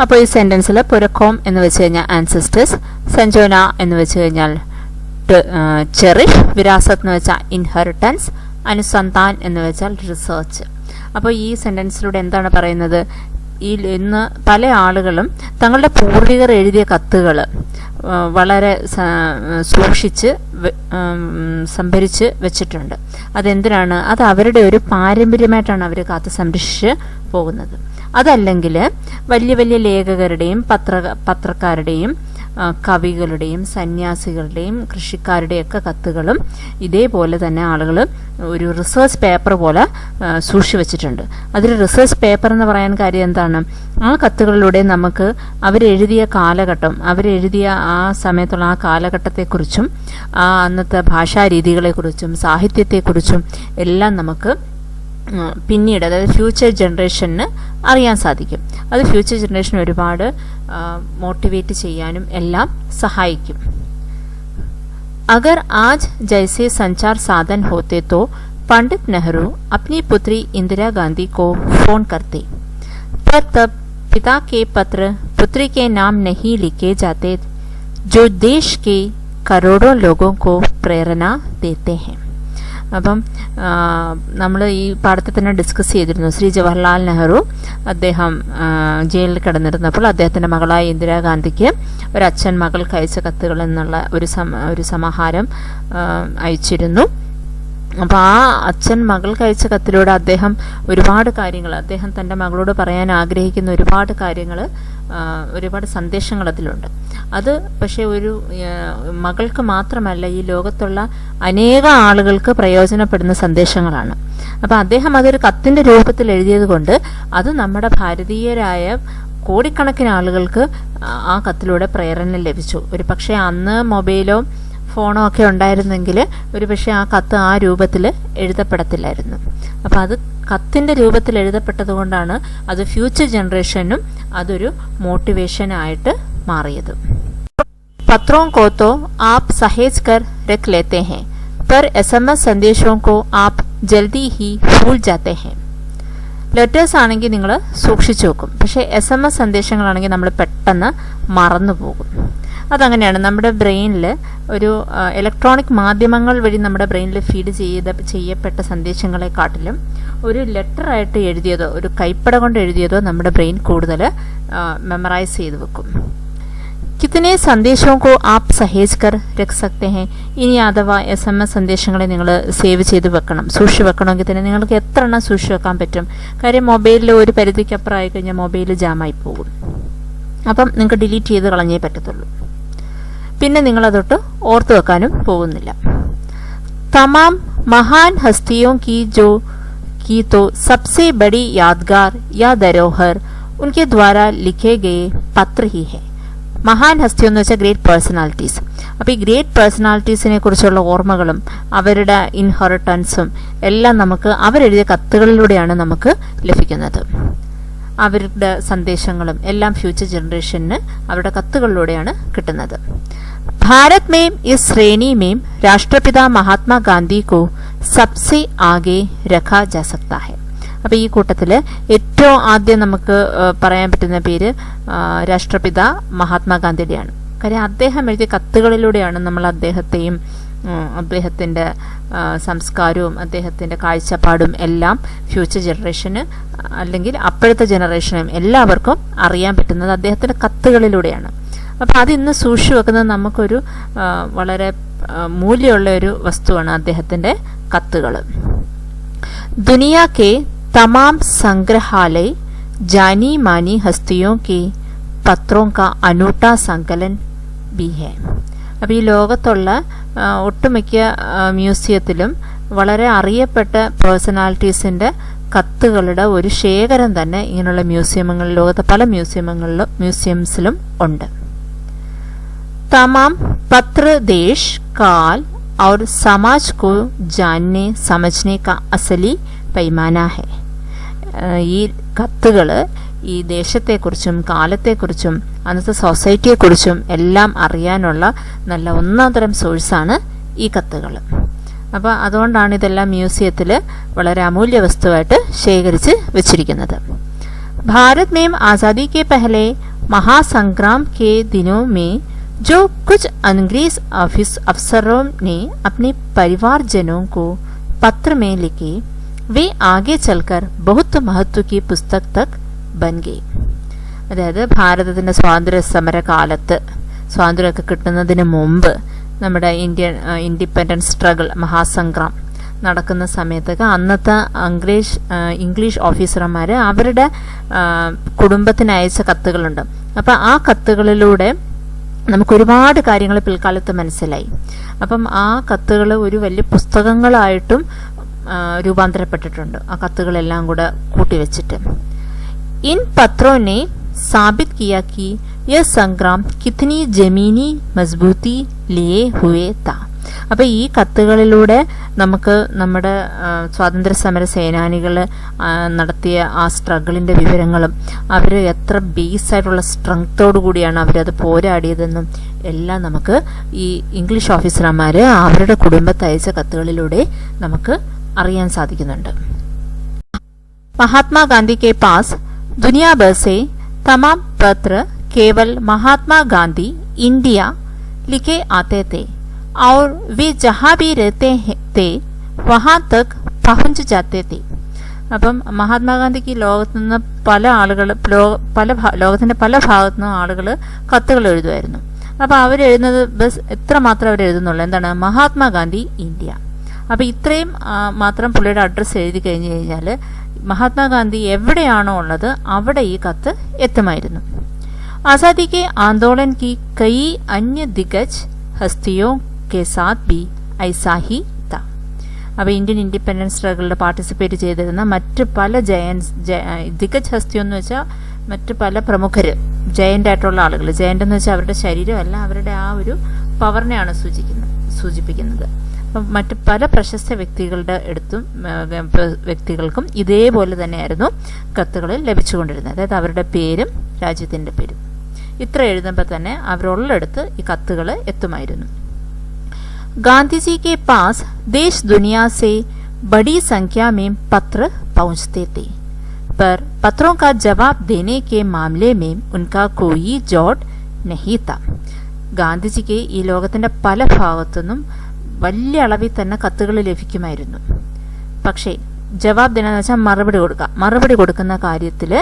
അപ്പോൾ ഈ സെൻറ്റൻസിൽ പുരക്കോം എന്ന് വെച്ച് കഴിഞ്ഞാൽ ആൻസിസ്റ്റേഴ്സ്, സഞ്ജോന എന്ന് വെച്ച് കഴിഞ്ഞാൽ ചെറിഷ്, വിരാസത്ത് എന്ന് വെച്ചാൽ ഇൻഹെറിറ്റൻസ്, അനുസന്ധാൻ എന്ന് വെച്ചാൽ റിസർച്ച്. അപ്പോൾ ഈ സെൻറ്റൻസിലൂടെ എന്താണ് പറയുന്നത്? ഇന്ന് പല ആളുകളും തങ്ങളുടെ പൂർവികർ എഴുതിയ കത്തുകൾ വളരെ സൂക്ഷിച്ച് സംഭരിച്ച് വെച്ചിട്ടുണ്ട്. അതെന്തിനാണ്? അത് അവരുടെ ഒരു പാരമ്പര്യമായിട്ടാണ് അവർ കാത്തു സംരക്ഷിച്ച് പോകുന്നത്. അതല്ലെങ്കിൽ വലിയ വലിയ ലേഖകരുടെയും പത്രക്കാരുടെയും കവികളുടെയും സന്യാസികളുടെയും കൃഷിക്കാരുടെയൊക്കെ കത്തുകളും ഇതേപോലെ തന്നെ ആളുകൾ ഒരു റിസർച്ച് പേപ്പർ പോലെ സൂക്ഷിച്ചു വെച്ചിട്ടുണ്ട്. അതിൽ റിസർച്ച് പേപ്പർ എന്ന് പറയാൻ കാര്യം എന്താണ്? ആ കത്തുകളിലൂടെ നമുക്ക് അവരെഴുതിയ കാലഘട്ടം, അവരെഴുതിയ ആ സമയത്തുള്ള ആ കാലഘട്ടത്തെക്കുറിച്ചും ആ അന്നത്തെ ഭാഷാരീതികളെക്കുറിച്ചും സാഹിത്യത്തെക്കുറിച്ചും എല്ലാം നമുക്ക് പിന്നീട്, അതായത് ഫ്യൂച്ചർ ജനറേഷന് അറിയാൻ സാധിക്കും. അത് ഫ്യൂച്ചർ ജനറേഷൻ ഒരുപാട് മോട്ടിവേറ്റ് ചെയ്യാനും എല്ലാം സഹായിക്കും. अगर आज जैसे संचार साधन होते तो पंडित नेहरू अपनी पुत्री इंदिरा गांधी को फोन करते, पर तब पिता के पत्र पुत्री के नाम नहीं लिखे जाते, जो देश के करोड़ों लोगों को प्रेरणा देते हैं. അപ്പം നമ്മൾ ഈ പാഠത്തിൽ തന്നെ ഡിസ്കസ് ചെയ്തിരുന്നു. ശ്രീ ജവഹർലാൽ നെഹ്റു അദ്ദേഹം ജയിലിൽ കിടന്നിരുന്നപ്പോൾ അദ്ദേഹത്തിൻ്റെ മകളായ ഇന്ദിരാഗാന്ധിക്ക് ഒരു അച്ഛൻ മകൾക്ക് അയച്ച കത്തുകൾ എന്നുള്ള ഒരു സമാഹാരം അയച്ചിരുന്നു. അപ്പോൾ ആ അച്ഛൻ മകൾക്ക് അയച്ച കത്തിലൂടെ അദ്ദേഹം ഒരുപാട് കാര്യങ്ങൾ, അദ്ദേഹം തൻ്റെ മകളോട് പറയാൻ ആഗ്രഹിക്കുന്ന ഒരുപാട് കാര്യങ്ങൾ, ഒരുപാട് സന്ദേശങ്ങൾ അതിലുണ്ട്. അത് പക്ഷേ ഒരു മകൾക്ക് മാത്രമല്ല, ഈ ലോകത്തുള്ള അനേക ആളുകൾക്ക് പ്രയോജനപ്പെടുന്ന സന്ദേശങ്ങളാണ്. അപ്പോൾ അദ്ദേഹം അതൊരു കത്തിൻ്റെ രൂപത്തിൽ എഴുതിയത് കൊണ്ട് അത് നമ്മുടെ ഭാരതീയരായ കോടിക്കണക്കിന് ആളുകൾക്ക് ആ കത്തിലൂടെ പ്രേരണ ലഭിച്ചു. ഒരു പക്ഷേ അന്ന് മൊബൈലോ ഫോണോ ഒക്കെ ഉണ്ടായിരുന്നെങ്കിൽ ഒരു പക്ഷേ ആ കത്ത് ആ രൂപത്തിൽ എഴുതപ്പെടത്തില്ലായിരുന്നു. അപ്പോൾ അത് കത്തിൻ്റെ രൂപത്തിൽ എഴുതപ്പെട്ടത് കൊണ്ടാണ് അത് ഫ്യൂച്ചർ ജനറേഷനും അതൊരു മോട്ടിവേഷനായിട്ട് മാറിയത്. पत्रों को तो आप सहेज कर रख लेते हैं, पर SMS संदेशों को आप जल्दी ही भूल जाते हैं. ലെറ്റേഴ്സ് ആണെങ്കിൽ നിങ്ങൾ സൂക്ഷിച്ചു വെക്കും, പക്ഷേ SMS സന്ദേശങ്ങളാണെങ്കിൽ നമ്മൾ പെട്ടെന്ന് മറന്നു പോകും. അതങ്ങനെയാണ്. നമ്മുടെ ബ്രെയിനിൽ ഒരു ഇലക്ട്രോണിക് മാധ്യമങ്ങൾ വഴി നമ്മുടെ ബ്രെയിനിൽ ഫീഡ് ചെയ്യപ്പെട്ട സന്ദേശങ്ങളെക്കാട്ടിലും ഒരു ലെറ്ററായിട്ട് എഴുതിയതോ ഒരു കൈപ്പട കൊണ്ട് എഴുതിയതോ നമ്മുടെ ബ്രെയിൻ കൂടുതൽ മെമ്മറൈസ് ചെയ്ത് വെക്കും. കിത്തനെ സന്ദേശവും കോ ആപ്പ് സഹേജ് കർ രഖ് സക്തെ ഹെ. ഇനി അഥവാ SMS സന്ദേശങ്ങളെ നിങ്ങൾ സേവ് ചെയ്ത് വെക്കണം, സൂക്ഷിച്ച് വെക്കണമെങ്കിൽ തന്നെ നിങ്ങൾക്ക് എത്ര എണ്ണം സൂക്ഷിച്ച് വെക്കാൻ പറ്റും? കാര്യം മൊബൈലിൽ ഒരു പരിധിക്കപ്പുറം ആയി കഴിഞ്ഞാൽ മൊബൈൽ ജാമായി പോകും. അപ്പം നിങ്ങൾക്ക് ഡിലീറ്റ് ചെയ്ത് കളഞ്ഞേ പറ്റത്തുള്ളൂ. പിന്നെ നിങ്ങളതൊട്ട് ഓർത്ത് വെക്കാനും പോകുന്നില്ല. തമാം മഹാൻ ഹസ്തിയോ की तो सबसे बड़ी यादगार या धरोहर उनके द्वारा लिखे गए पत्र ही है. മഹാൻ ഹസ്തി എന്ന് വെച്ചാൽ ഗ്രേറ്റ് പേഴ്സണാലിറ്റീസ്. അപ്പോൾ ഈ ഗ്രേറ്റ് പേഴ്സണാലിറ്റീസിനെ കുറിച്ചുള്ള ഓർമ്മകളും അവരുടെ ഇൻഹെറിറ്റൻസും എല്ലാം നമുക്ക് അവരെഴുതിയ കത്തുകളിലൂടെയാണ് നമുക്ക് ലഭിക്കുന്നത്. അവരുടെ സന്ദേശങ്ങളും എല്ലാം ഫ്യൂച്ചർ ജനറേഷന് അവരുടെ കത്തുകളിലൂടെയാണ് കിട്ടുന്നത്. ഭാരത് में इस श्रेणी में राष्ट्रपिता महात्मा गांधी को सबसे आगे रखा जा सकता है. അപ്പോൾ ഈ കൂട്ടത്തിൽ ഏറ്റവും ആദ്യം നമുക്ക് പറയാൻ പറ്റുന്ന പേര് രാഷ്ട്രപിത മഹാത്മാഗാന്ധിയുടെയാണ്. കാര്യം അദ്ദേഹം എഴുതിയ കത്തുകളിലൂടെയാണ് നമ്മൾ അദ്ദേഹത്തെയും അദ്ദേഹത്തിൻ്റെ സംസ്കാരവും അദ്ദേഹത്തിൻ്റെ കാഴ്ചപ്പാടും എല്ലാം ഫ്യൂച്ചർ ജനറേഷന് അല്ലെങ്കിൽ അപ്പോഴത്തെ ജനറേഷനും എല്ലാവർക്കും അറിയാൻ പറ്റുന്നത് അദ്ദേഹത്തിൻ്റെ കത്തുകളിലൂടെയാണ്. അപ്പോൾ അതിന്ന് സൂക്ഷിച്ചു വെക്കുന്നത് നമുക്കൊരു വളരെ മൂല്യമുള്ള ഒരു വസ്തുവാണ് അദ്ദേഹത്തിൻ്റെ കത്തുകൾ. ദുനിയ കെ तमाम संग्रहालय जानी मानी हस्तियों के पत्रों का अनूठा संकलन भी है. അപ്പോൾ ഈ ലോകത്തുള്ള ഒട്ടുമിക്ക മ്യൂസിയത്തിലും വളരെ അറിയപ്പെട്ട പേഴ്സണാലിറ്റീസിൻ്റെ കത്തുകളുടെ ഒരു ശേഖരം തന്നെ ഇങ്ങനെയുള്ള മ്യൂസിയങ്ങളിൽ, ലോകത്തെ പല മ്യൂസിയംസിലും ഉണ്ട്. तमाम पत्र देश काल और समाज को जानने समझने का असली पैमाना है. ഈ കത്തുകൾ ഈ ദേശത്തെക്കുറിച്ചും കാലത്തെക്കുറിച്ചും അന്നത്തെ സൊസൈറ്റിയെക്കുറിച്ചും എല്ലാം അറിയാനുള്ള നല്ല ഒന്നാം തരം സോഴ്സാണ് ഈ കത്തുകൾ. അപ്പോൾ അതുകൊണ്ടാണ് ഇതെല്ലാം മ്യൂസിയത്തിൽ വളരെ അമൂല്യ വസ്തുവായിട്ട് ശേഖരിച്ച് വെച്ചിരിക്കുന്നത്. भारत में आज़ादी के पहले महासंग्राम के दिनों में जो कुछ अंग्रेज अफसरों ने अपने परिवारजनों को पत्र में लिखे, वे आगे चलकर बहुत महत्व की पुस्तक तक बन गई. അതായത് ഭാരതത്തിൻ്റെ സ്വാതന്ത്ര്യ സമര കാലത്ത്, സ്വാതന്ത്ര്യമൊക്കെ കിട്ടുന്നതിന് മുമ്പ് നമ്മുടെ ഇൻഡിപെൻഡൻസ് സ്ട്രഗിൾ, മഹാസംഗ്രാം നടക്കുന്ന സമയത്തൊക്കെ അന്നത്തെ ഇംഗ്ലീഷ് ഓഫീസർമാർ അവരുടെ കുടുംബത്തിന് അയച്ച കത്തുകളുണ്ട്. അപ്പം ആ കത്തുകളിലൂടെ നമുക്കൊരുപാട് കാര്യങ്ങൾ പിൽക്കാലത്ത് മനസ്സിലായി. അപ്പം ആ കത്തുകൾ ഒരു വലിയ പുസ്തകങ്ങളായിട്ടും രൂപാന്തരപ്പെട്ടിട്ടുണ്ട്, ആ കത്തുകളെല്ലാം കൂടെ കൂട്ടിവെച്ചിട്ട്. इन पत्रों ने साबित किया कि यह संग्राम कितनी जमीनी मजबूती लिए हुए था. അപ്പോൾ ഈ കത്തുകളിലൂടെ നമുക്ക് നമ്മുടെ സ്വാതന്ത്ര്യ സമര സേനാനികൾ നടത്തിയ ആ സ്ട്രഗിളിൻ്റെ വിവരങ്ങളും അവർ എത്ര ബേസായിട്ടുള്ള സ്ട്രെങ്ത്തോടു കൂടിയാണ് അവരത് പോരാടിയതെന്നും എല്ലാം നമുക്ക് ഈ ഇംഗ്ലീഷ് ഓഫീസർമാർ അവരുടെ കുടുംബത്തെ അയച്ച കത്തുകളിലൂടെ നമുക്ക് അറിയാൻ സാധിക്കുന്നുണ്ട്. महात्मा गांधी के पास दुनिया भर से तमाम पत्र केवल महात्मा गांधी इंडिया लिखे आते थे और वे जहाँ भी रहते थे वहाँ तक पहुँच जाते थे. അപ്പം മഹാത്മാഗാന്ധിക്ക് ലോകത്തു നിന്ന് പല ആളുകൾ ലോകത്തിൻ്റെ പല ഭാഗത്തു നിന്നും ആളുകൾ കത്തുകൾ എഴുതുമായിരുന്നു. അപ്പോൾ അവരെഴുതുന്നത് ബസ് എത്രമാത്രം അവരെഴുതുന്നുള്ളൂ, എന്താണ്, മഹാത്മാഗാന്ധി ഇന്ത്യ. അപ്പോൾ ഇത്രയും മാത്രം പുള്ളിയുടെ അഡ്രസ്സ് എഴുതി കഴിഞ്ഞ് കഴിഞ്ഞാൽ മഹാത്മാഗാന്ധി എവിടെയാണോ ഉള്ളത് അവിടെ ഈ കത്ത് എത്തുമായിരുന്നു. आज़ादी के आंदोलन की कई अन्य दिग्गज हस्तियों के साथ भी ऐसा ही था. അപ്പോൾ ഇന്ത്യൻ ഇൻഡിപെൻഡൻസ് സ്ട്രഗിളിൽ പാർട്ടിസിപ്പേറ്റ് ചെയ്തിരുന്ന മറ്റ് പല ദിഗ്ഗജ് ഹസ്തി എന്ന് വെച്ചാൽ മറ്റ് പല പ്രമുഖർ, ജയൻ്റ് ആയിട്ടുള്ള ആളുകൾ. ജയൻ്റ് എന്ന് വെച്ചാൽ അവരുടെ ശരീരമല്ല, അവരുടെ ആ ഒരു പവറിനെയാണ് സൂചിപ്പിക്കുന്നത്. അപ്പം മറ്റ് പല പ്രശസ്ത വ്യക്തികൾക്കും ഇതേപോലെ തന്നെയായിരുന്നു കത്തുകളിൽ ലഭിച്ചുകൊണ്ടിരുന്നത്. അതായത് അവരുടെ പേരും രാജ്യത്തിൻ്റെ പേരും ഇത്ര എഴുതുമ്പോൾ തന്നെ അവരുള്ളിടത്ത് ഈ കത്തുകൾ എത്തുമായിരുന്നു. गांधी के पास देश दुनिया से बड़ी संख्या में पत्र पहुंचते थे, पर पत्रों का जवाब देने के मामले में उनका कोई जोड़ नहीं था. ഗാന്ധിജിക്ക് ഈ ലോകത്തിൻ്റെ പല ഭാഗത്തുനിന്നും വലിയ അളവിൽ തന്നെ കത്തുകൾ ലഭിക്കുമായിരുന്നു. പക്ഷേ ജവാബ് ദിനെന്ന് വെച്ചാൽ മറുപടി കൊടുക്കുന്ന കാര്യത്തിൽ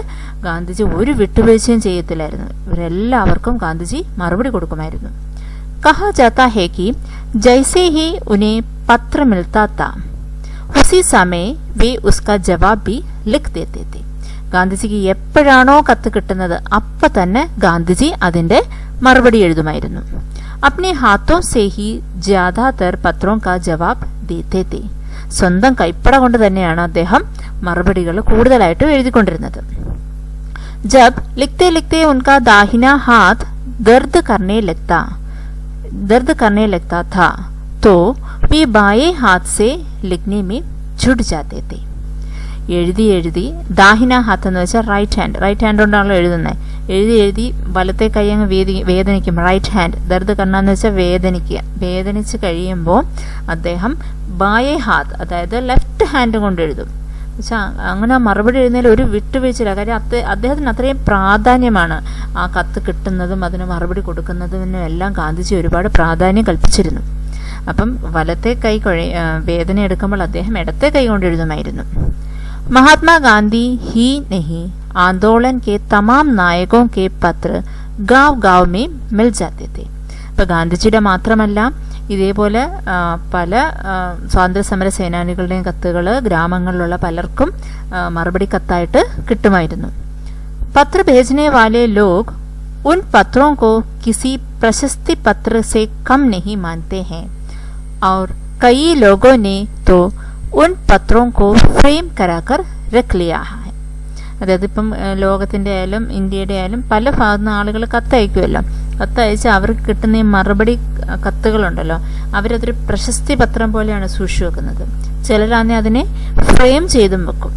ഗാന്ധിജി ഒരു വിട്ടുവീഴ്ചയും ചെയ്യത്തില്ലായിരുന്നു. ഇവരെല്ലാവർക്കും ഗാന്ധിജി മറുപടി കൊടുക്കുമായിരുന്നു. कहा जाता है कि जैसे ही उन्हें पत्र मिलता था उसी समय वे उसका जवाब भी लिख देते थे. ഗാന്ധിജിക്ക് എപ്പോഴാണോ കത്ത് കിട്ടുന്നത് അപ്പം തന്നെ ഗാന്ധിജി അതിൻ്റെ മറുപടി എഴുതുമായിരുന്നു. अपने हाथों से ही ज्यादातर पत्रों का जवाब देते थे. സ്വന്തം കൈപ്പട കൊണ്ട് തന്നെയാണ് അദ്ദേഹം മറുപടികൾ കൂടുതലായിട്ടും എഴുതിക്കൊണ്ടിരുന്നത്. जब लिखते लिखते उनका दाहिना हाथ दर्द करने लगता था तो वे बाएं हाथ से लिखने में जुट जाते थे. എഴുതി ദാഹിന ഹാത്ത് എന്ന് വെച്ചാൽ റൈറ്റ് ഹാൻഡ് കൊണ്ടാണല്ലോ എഴുതുന്നത്. എഴുതി വലത്തെ കൈ അങ്ങ് വേദനിക്കും, റൈറ്റ് ഹാൻഡ്. ദർദ് കർണ എന്ന് വെച്ചാൽ വേദനിച്ച് കഴിയുമ്പോൾ അദ്ദേഹം ബായേ ഹാത്ത്, അതായത് ലെഫ്റ്റ് ഹാൻഡ് കൊണ്ട് എഴുതും. പക്ഷെ അങ്ങനെ മറുപടി എഴുതുന്നതിൽ ഒരു വിട്ടുവീഴ്ചയില്ല. കാര്യം അദ്ദേഹത്തിന് അത്രയും പ്രാധാന്യമാണ് ആ കത്ത് കിട്ടുന്നതും അതിന് മറുപടി കൊടുക്കുന്നതിനും എല്ലാം ഗാന്ധിജി ഒരുപാട് പ്രാധാന്യം കൽപ്പിച്ചിരുന്നു. അപ്പം വലത്തെ കൈ വേദന എടുക്കുമ്പോൾ അദ്ദേഹം ഇടത്തെ കൈ കൊണ്ട് എഴുതുമായിരുന്നു. महात्मा गांधी ही नहीं, आंदोलन के तमाम नायकों के पत्र गांव में मिल जाते थे. ഇപ്പോൾ ഗാന്ധിജിയുടെ മാത്രമല്ല, ഇതേപോലെ പല സ്വാതന്ത്ര്യ സമര സേനാനികളുടെയും കത്തുകൾ ഗ്രാമങ്ങളിലുള്ള പലർക്കും മറുപടി കത്തായിട്ട് കിട്ടുമായിരുന്നു. പത്ര भेजने वाले लोग उन पत्रों को किसी प्रशस्ति पत्र से कम नहीं मानते हैं और कई लोगों ने तो उन पत्रों को फ्रेम कराकर रख लिया है. അതായത് ഇപ്പം ലോകത്തിൻ്റെ ആയാലും ഇന്ത്യയുടെ ആയാലും പല ഭാഗത്തുനിന്ന് ആളുകൾ കത്തയക്കുമല്ലോ. കത്തയച്ച് അവർക്ക് കിട്ടുന്ന ഈ മറുപടി കത്തുകളുണ്ടല്ലോ, അവരതൊരു പ്രശസ്തി പത്രം പോലെയാണ് സൂക്ഷിച്ചു വെക്കുന്നത്. ചിലരാണെങ്കിൽ അതിനെ ഫ്രെയിം ചെയ്തും വെക്കും.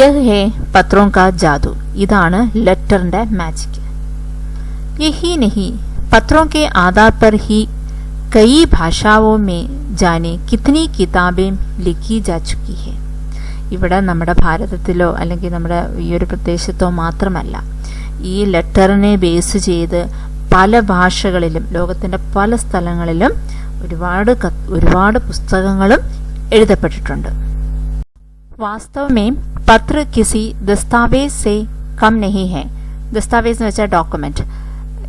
യഹ് ഹേ പത്രോं का जादू, ഇതാണ് ലെറ്ററിൻ്റെ മാജിക്. യഹി നഹി, പത്രോं के आधार पर ही कई भाषाओं में जाने कितनी किताबें लिखी जा चुकी है. ഇവിടെ നമ്മുടെ ഭാരതത്തിലോ അല്ലെങ്കിൽ നമ്മുടെ ഈ ഒരു പ്രദേശത്തോ മാത്രമല്ല, ഈ ലെറ്ററിനെ ബേസ് ചെയ്ത് പല ഭാഷകളിലും ലോകത്തിൻ്റെ പല സ്ഥലങ്ങളിലും ഒരുപാട് പുസ്തകങ്ങളും എഴുതപ്പെട്ടിട്ടുണ്ട്. വാസ്തവ में പത്ര किसी दस्तावेज से कम नहीं है. ദസ്താവേസ് എന്ന് വെച്ചാൽ ഡോക്യുമെന്റ്.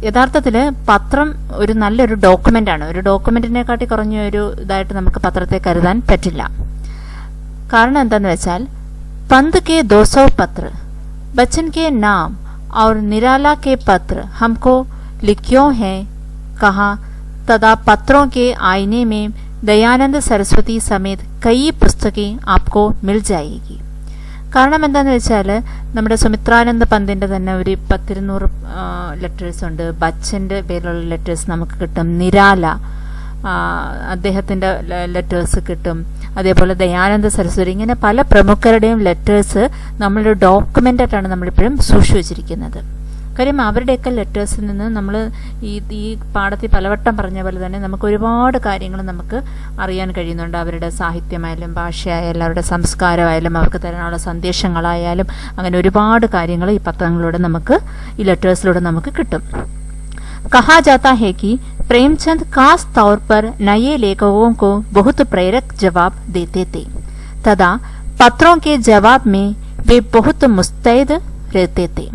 യഥാർത്ഥത്തിൽ പത്രം ഒരു നല്ലൊരു ഡോക്യുമെന്റ് ആണ്. ഒരു ഡോക്യുമെന്റിനെക്കാട്ടി കുറഞ്ഞ ഒരു ഇതായിട്ട് നമുക്ക് പത്രത്തെ കരുതാൻ പറ്റില്ല. കാരണം എന്താന്ന് വെച്ചാൽ पंत के 200 पत्र, बच्चन के नाम और निराला के पत्र हमको लिखियो हैं कहा तथा पत्रों के आईने में दयानंद सरस्वती समेत कई पुस्तकें आपको मिल जाएगी. കാരണം എന്താണെന്ന് വെച്ചാൽ നമ്മുടെ സുമിത്രാനന്ദ പന്തിൻ്റെ തന്നെ ഒരു 100-200 ലെറ്റേഴ്സ് ഉണ്ട്. ബച്ചൻ്റെ പേരിലുള്ള ലെറ്റേഴ്സ് നമുക്ക് കിട്ടും. നിരാല അദ്ദേഹത്തിൻ്റെ ലെറ്റേഴ്സ് കിട്ടും. അതേപോലെ ദയാനന്ദ സരസ്വതി, ഇങ്ങനെ പല പ്രമുഖരുടെയും ലെറ്റേഴ്സ് നമ്മളൊരു ഡോക്യുമെൻ്റായിട്ടാണ് നമ്മളിപ്പോഴും സൂക്ഷിച്ചു വച്ചിരിക്കുന്നത്. കാര്യം അവരുടെയൊക്കെ ലെറ്റേഴ്സിൽ നിന്ന് നമ്മൾ ഈ പാഠത്തിൽ പലവട്ടം പറഞ്ഞ പോലെ തന്നെ നമുക്ക് ഒരുപാട് കാര്യങ്ങൾ നമുക്ക് അറിയാൻ കഴിയുന്നുണ്ട്. അവരുടെ സാഹിത്യമായാലും ഭാഷയായാലും അവരുടെ സംസ്കാരമായാലും അവർക്ക് തരാനുള്ള സന്ദേശങ്ങളായാലും അങ്ങനെ ഒരുപാട് കാര്യങ്ങൾ ഈ പത്രങ്ങളിലൂടെ നമുക്ക് ഈ ലെറ്റേഴ്സിലൂടെ നമുക്ക് കിട്ടും. कहा जाता है कि प्रेमचंद खास तौर पर नए लेखकों को बहुत प्रेरक जवाब देते थे तथा पत्रों के जवाब में वे बहुत मुस्तैद रहते थे.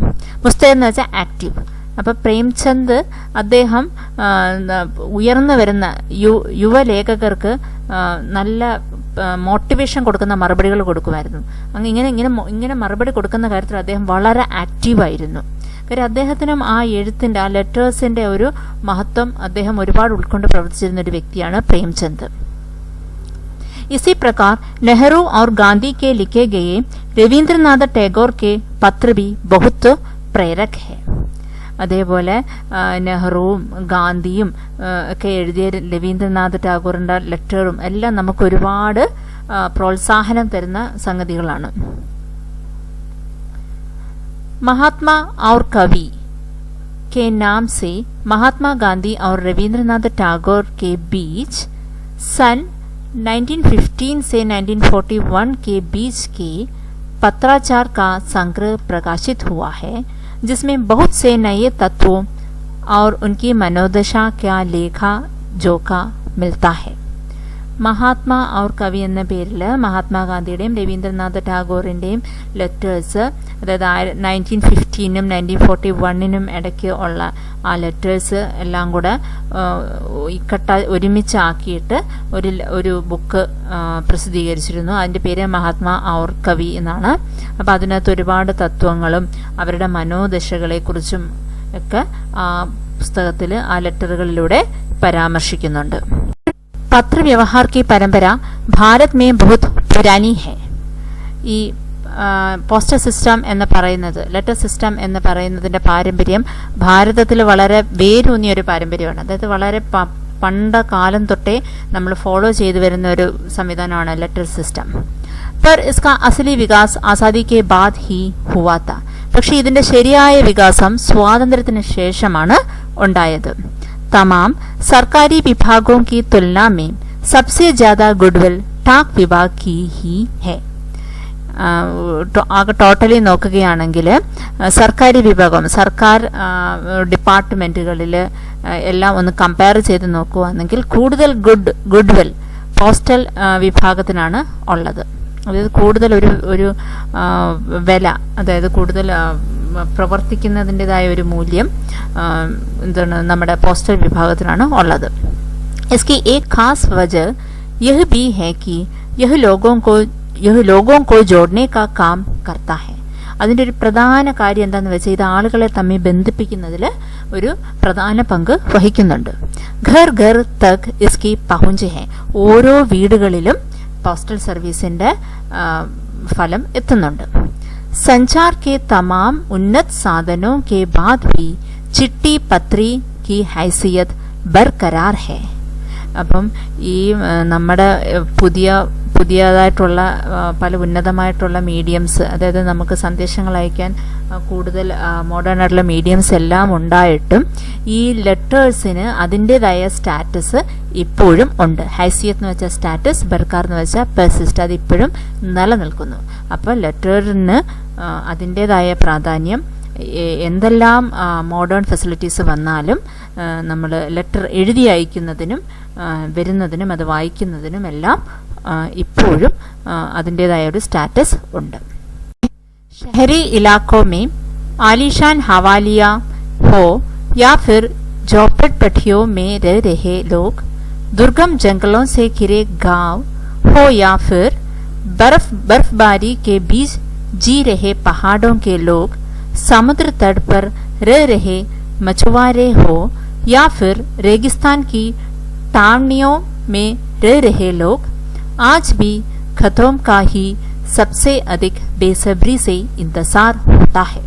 മുസ്തൈദ് എന്ന് വെച്ചാൽ ആക്റ്റീവ്. അപ്പോൾ പ്രേംചന്ദ് അദ്ദേഹം ഉയർന്നു വരുന്ന യുവലേഖകർക്ക് നല്ല മോട്ടിവേഷൻ കൊടുക്കുന്ന മറുപടികൾ കൊടുക്കുമായിരുന്നു. ഇങ്ങനെ മറുപടി കൊടുക്കുന്ന കാര്യത്തിൽ അദ്ദേഹം വളരെ ആക്റ്റീവായിരുന്നു. കാര്യം അദ്ദേഹത്തിനും ആ എഴുത്തിൻ്റെ ആ ലെറ്റേഴ്സിൻ്റെ ഒരു മഹത്വം അദ്ദേഹം ഒരുപാട് ഉൾക്കൊണ്ട് പ്രവർത്തിച്ചിരുന്ന ഒരു വ്യക്തിയാണ് പ്രേംചന്ദ്. इसी प्रकार नेहरू और गांधी के लिखे गए रवींद्रनाथ टैगोर के पत्र भी बहुत प्रेरक है. അതേപോലെ നെഹ്റുവും ഗാന്ധിയും ഒക്കെ എഴുതിയ രവീന്ദ്രനാഥ് ടാഗോറിൻ്റെ ലെറ്ററും എല്ലാം നമുക്ക് ഒരുപാട് പ്രോത്സാഹനം തരുന്ന സംഗതികളാണ്. महात्मा और कवि के नाम से महात्मा गांधी और रवींद्रनाथ टैगोर के बीच सन 1915 से 1941 के बीच के पत्राचार का संग्रह प्रकाशित हुआ है, जिसमें बहुत से नए तत्वों और उनकी मनोदशा का लेखा जोखा मिलता है. മഹാത്മാ ഔർ കവി എന്ന പേരിൽ മഹാത്മാഗാന്ധിയുടെയും രവീന്ദ്രനാഥ് ടാഗോറിൻ്റെയും ലെറ്റേഴ്സ്, അതായത് 1915-നും 1941-നും ഇടയ്ക്ക് ഉള്ള ആ ലെറ്റേഴ്സ് എല്ലാം കൂടെ ഒരുമിച്ചാക്കിയിട്ട് ഒരു ബുക്ക് പ്രസിദ്ധീകരിച്ചിരുന്നു. അതിൻ്റെ പേര് മഹാത്മാ ഔർ കവി എന്നാണ്. അപ്പോൾ അതിനകത്ത് ഒരുപാട് തത്വങ്ങളും അവരുടെ മനോദശകളെക്കുറിച്ചും ഒക്കെ ആ പുസ്തകത്തിൽ ആ ലെറ്ററുകളിലൂടെ പരാമർശിക്കുന്നുണ്ട്. പത്ര വ്യവഹാർ की परंपरा भारत में बहुत पुरानी है. ഈ പോസ്റ്റൽ സിസ്റ്റം എന്ന് പറയുന്നത്, ലെറ്റർ സിസ്റ്റം എന്ന് പറയുന്നതിൻ്റെ പാരമ്പര്യം ഭാരതത്തിൽ വളരെ വേരൂന്നിയ ഒരു പാരമ്പര്യമാണ്. അതായത് വളരെ പണ്ട കാലം തൊട്ടേ നമ്മൾ ഫോളോ ചെയ്തു വരുന്ന ഒരു സംവിധാനമാണ് ലെറ്റർ സിസ്റ്റം. पर इसका असली विकास आज़ादी के बाद ही हुआ था. പക്ഷേ ഇതിൻ്റെ ശരിയായ വികാസം സ്വാതന്ത്ര്യത്തിന് ശേഷമാണ് ഉണ്ടായത്. तमाम सरकारी विभागों की तुलना में सबसे ज़्यादा गुडविल डाक विभाग की ही है. ടോട്ടലി നോക്കുകയാണെങ്കിൽ സർക്കാരി വിഭാഗം, സർക്കാർ ഡിപ്പാർട്ട്മെൻറ്റുകളിൽ എല്ലാം ഒന്ന് കമ്പയർ ചെയ്ത് നോക്കുകയാണെങ്കിൽ കൂടുതൽ ഗുഡ്വിൽ പോസ്റ്റൽ വിഭാഗത്തിനാണ് ഉള്ളത്. അതായത് കൂടുതൽ ഒരു വില, അതായത് കൂടുതൽ പ്രവർത്തിക്കുന്നതിൻ്റെതായ ഒരു മൂല്യം എന്താണ് നമ്മുടെ പോസ്റ്റൽ വിഭാഗത്തിനാണ് ഉള്ളത്. इसकी एक खास वजह यह भी है कि यह लोगों को जोड़ने का काम करता है. അതിൻ്റെ ഒരു പ്രധാന കാര്യം എന്താണെന്ന് വെച്ചാൽ ഇത് ആളുകളെ തമ്മിൽ ബന്ധിപ്പിക്കുന്നതിൽ ഒരു പ്രധാന പങ്ക് വഹിക്കുന്നുണ്ട്. ഘർ ഘർ തക് ഇസ്കി പഹുഞ്ച് ഹെ. ഓരോ വീടുകളിലും പോസ്റ്റൽ സർവീസിൻ്റെ ഫലം എത്തുന്നുണ്ട്. संचार के तमाम उन्नत साधनों के बाद भी चिट्ठी पत्री की हैसियत बरकरार है. അപ്പം ഈ നമ്മുടെ പുതിയതായിട്ടുള്ള പല ഉന്നതമായിട്ടുള്ള മീഡിയംസ്, അതായത് നമുക്ക് സന്ദേശങ്ങൾ അയക്കാൻ കൂടുതൽ മോഡേൺ ആയിട്ടുള്ള മീഡിയംസ് എല്ലാം ഉണ്ടായിട്ടും ഈ ലെറ്റേഴ്സിന് അതിൻ്റെതായ സ്റ്റാറ്റസ് ഇപ്പോഴും ഉണ്ട്. ഹൈസിയത്ത് എന്ന് വെച്ചാൽ സ്റ്റാറ്റസ്, ബർക്കാർ എന്ന് വെച്ചാൽ പെർസിസ്റ്റ്, അത് ഇപ്പോഴും നിലനിൽക്കുന്നു. അപ്പോൾ ലെറ്ററിന് അതിൻ്റെതായ പ്രാധാന്യം, എന്തെല്ലാം മോഡേൺ ഫെസിലിറ്റീസ് വന്നാലും നമ്മൾ ലെറ്റർ എഴുതി അയക്കുന്നതിനും വരുന്നതിനും അത് വായിക്കുന്നതിനും എല്ലാം ഇപ്പോഴും അതിൻ്റെതായ ഒരു സ്റ്റാറ്റസ് ഉണ്ട്. शहरी इलाकों में आलीशान हवालिया हो या फिर झोपड़पट्टियों में रह रहे लोग, दुर्गम जंगलों से घिरे गांव हो या फिर बर्फबारी के बीच जी रहे पहाड़ों के लोग, समुद्र तट पर रह रहे मछुआरे हो या फिर रेगिस्तान की टावनियों में रह रहे लोग, आज भी खतरों का ही सबसे अधिक बेसब्री से इंतजार होता है.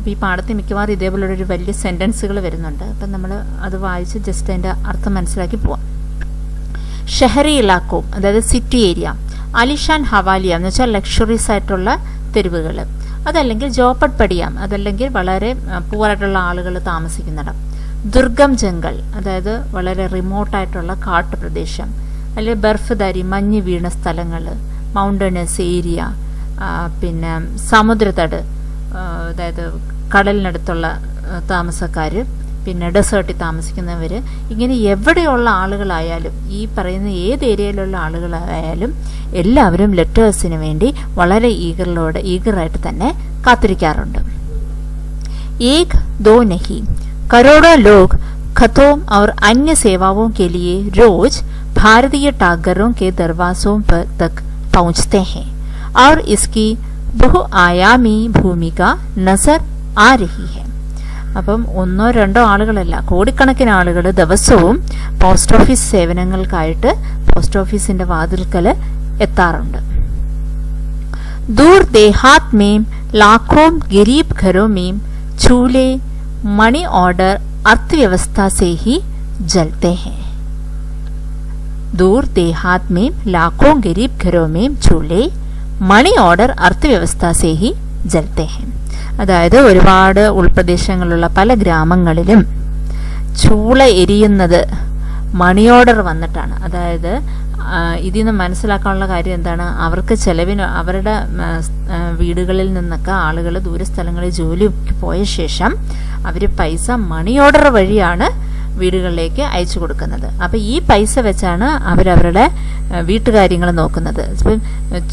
ഈ പാഠത്തിൽ മിക്കവാറും ഇതേപോലൊരു വലിയ സെൻറ്റൻസുകൾ വരുന്നുണ്ട്. അപ്പം നമ്മൾ അത് വായിച്ച് ജസ്റ്റ് അതിൻ്റെ അർത്ഥം മനസ്സിലാക്കി പോവാം. ഷഹറി ഇലാക്കോ, അതായത് സിറ്റി ഏരിയ, അലിഷാൻ ഹവാലിയ എന്ന് വെച്ചാൽ ലക്ഷറീസ് ആയിട്ടുള്ള തെരുവുകൾ, അതല്ലെങ്കിൽ ജോപ്പട്പടിയാം, അതല്ലെങ്കിൽ വളരെ പൂറായിട്ടുള്ള ആളുകൾ താമസിക്കുന്നിടം. ദുർഗം ജംഗൽ, അതായത് വളരെ റിമോട്ടായിട്ടുള്ള കാട്ടുപ്രദേശം, അല്ലെങ്കിൽ ബർഫ്ദാരി മഞ്ഞ് വീണ സ്ഥലങ്ങൾ, മൗണ്ടനസ് ഏരിയ, പിന്നെ സമുദ്രതട്, അതായത് കടലിനടുത്തുള്ള താമസക്കാർ, പിന്നെ ഡെസേർട്ടിൽ താമസിക്കുന്നവർ, ഇങ്ങനെ എവിടെയുള്ള ആളുകളായാലും, ഈ പറയുന്ന ഏത് ഏരിയയിലുള്ള ആളുകളായാലും എല്ലാവരും ലെറ്റേഴ്സിന് വേണ്ടി വളരെ ഈഗറായിട്ട് തന്നെ കാത്തിരിക്കാറുണ്ട്. एक दो नहीं, करोड़ों लोग खतों और अन्य सेवाओं के लिए रोज भारतीय डाकघरों के दरवाजों पर तक पहुंचते हैं और इसकी बहुआयामी भूमिका नजर आ रही है. അപ്പം ഒന്നോ രണ്ടോ ആളുകളല്ല, കോടിക്കണക്കിന് ആളുകൾ ദിവസവും പോസ്റ്റ് ഓഫീസ് സേവനങ്ങൾക്കായിട്ട് പോസ്റ്റ് ഓഫീസിന്റെ വാതിൽക്കൽ എത്താറുണ്ട്. दूर देहात में लाखों गरीब घरों में चूल्हे मनी ऑर्डर अर्थव्यवस्था से ही जलते हैं. दूर देहात में लाखों गरीब घरों में चूल्हे मनी ऑर्डर अर्थव्यवस्था से ही जलते हैं. അതായത് ഒരുപാട് ഉൾപ്രദേശങ്ങളിലുള്ള പല ഗ്രാമങ്ങളിലും ചൂള എരിയുന്നത് മണി ഓർഡർ വന്നിട്ടാണ്. അതായത് ഇതിൽ നിന്ന് മനസ്സിലാക്കാനുള്ള കാര്യം എന്താണ്, അവർക്ക് ചെലവിന് അവരുടെ വീടുകളിൽ നിന്നൊക്കെ ആളുകൾ ദൂരസ്ഥലങ്ങളിൽ ജോലിക്ക് പോയ ശേഷം അവർ പൈസ മണി ഓർഡർ വഴിയാണ് വീടുകളിലേക്ക് അയച്ചു കൊടുക്കുന്നത്. അപ്പോൾ ഈ പൈസ വെച്ചാണ് അവരവരുടെ വീട്ടുകാര്യങ്ങൾ നോക്കുന്നത്. ഇപ്പം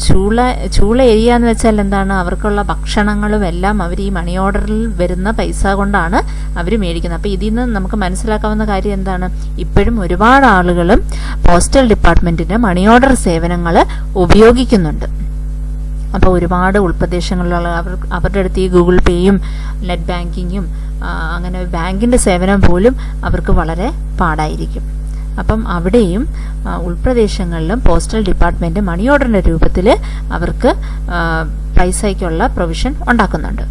ചൂള ഏരിയ എന്ന് വെച്ചാൽ എന്താണ്, അവർക്കുള്ള ഭക്ഷണങ്ങളും എല്ലാം അവർ ഈ മണി ഓർഡറിൽ വരുന്ന പൈസ കൊണ്ടാണ് അവർ മേടിക്കുന്നത്. അപ്പോൾ ഇതിൽ നിന്ന് നമുക്ക് മനസ്സിലാക്കാവുന്ന കാര്യം എന്താണ്, ഇപ്പോഴും ഒരുപാട് ആളുകളും പോസ്റ്റൽ ഡിപ്പാർട്ട്മെൻറ്റിൻ്റെ മണി ഓർഡർ സേവനങ്ങൾ ഉപയോഗിക്കുന്നുണ്ട്. അപ്പോൾ ഒരുപാട് ഉൾപ്രദേശങ്ങളിലുള്ള അവരുടെ അടുത്ത് ഈ ഗൂഗിൾ പേയും നെറ്റ് ബാങ്കിങ്ങും അങ്ങനെ ബാങ്കിൻ്റെ സേവനം പോലും അവർക്ക് വളരെ പാടായിരിക്കും. അപ്പം അവിടെയും ഉൾപ്രദേശങ്ങളിലും പോസ്റ്റൽ ഡിപ്പാർട്ട്മെൻറ്റ് മണി ഓർഡറിൻ്റെ രൂപത്തിൽ അവർക്ക് പൈസയ്ക്കുള്ള പ്രൊവിഷൻ ഉണ്ടാക്കുന്നുണ്ട്.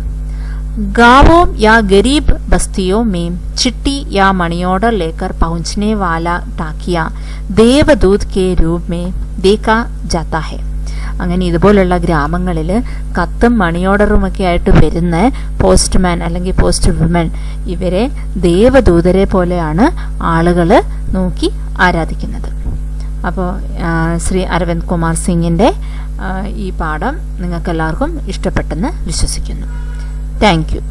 गांवों या गरीब बस्तियों में चिट्ठी या मनी ऑर्डर लेकर पहुंचने वाला डाकिया देवदूत के रूप में देखा जाता है. അങ്ങനെ ഇതുപോലുള്ള ഗ്രാമങ്ങളിൽ കത്തും മണി ഓർഡറുമൊക്കെ ആയിട്ട് വരുന്ന പോസ്റ്റ്മാൻ അല്ലെങ്കിൽ പോസ്റ്റ് വുമൻ, ഇവരെ ദേവദൂതരെ പോലെയാണ് ആളുകൾ നോക്കി ആരാധിക്കുന്നത്. അപ്പോൾ ശ്രീ അരവിന്ദ് കുമാർ സിംഗിൻ്റെ ഈ പാഠം നിങ്ങൾക്കെല്ലാവർക്കും ഇഷ്ടപ്പെട്ടെന്ന് വിശ്വസിക്കുന്നു. Thank you.